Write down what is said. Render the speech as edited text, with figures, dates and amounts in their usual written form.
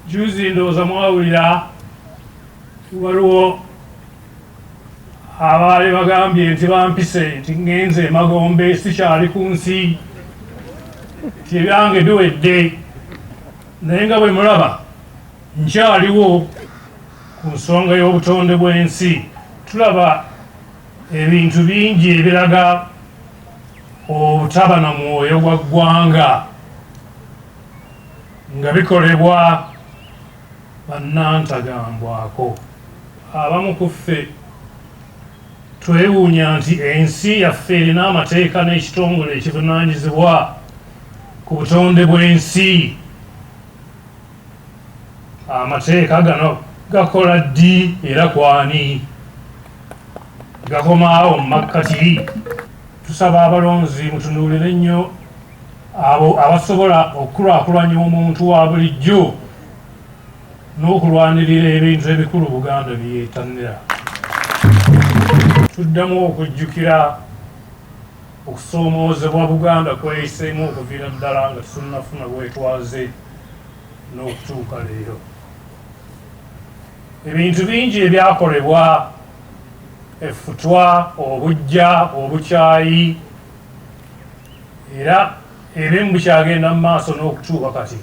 juzi ndowooza mwawulira waliwo abaali bagambye nti bampise nti ngenze emagombe sikyali ku nsi nti ebyange biwedde, naye nga bwe mulaba nkyaliwo ku nsonga y'obutonde bw'ensi. Tulaba ebintu bingi ebiraga obutaba na mwoyo gwa ggwanga nga bikolebwa bannantagambwako. Abamu ku ffe twewuunya nti ensi yaffe erina amateeka n'ekitongole ekivunaanyizibwa ku butonde bw'ensi. Amateeka gano gakola ddi era kwani? Gakomaawo mu makkati. Tusaba abalonzi mutunuulire nnyo abo abasobola okukulaakulanya omuntu wa bulijjo n'okulwanirira ebintu ebikulu Buganda bye yeettanira. Tuddamu okujjukira okusoomoozebwa Buganda kweyiseemu okuviira ddala nga tunnafuna bwetwaze n'okutuuka leero. Ebintu bingi ebyakolebwa, effutwa, obujja, obukyayi, era ebimu bikyagenda mu maaso n'okutuuka kati.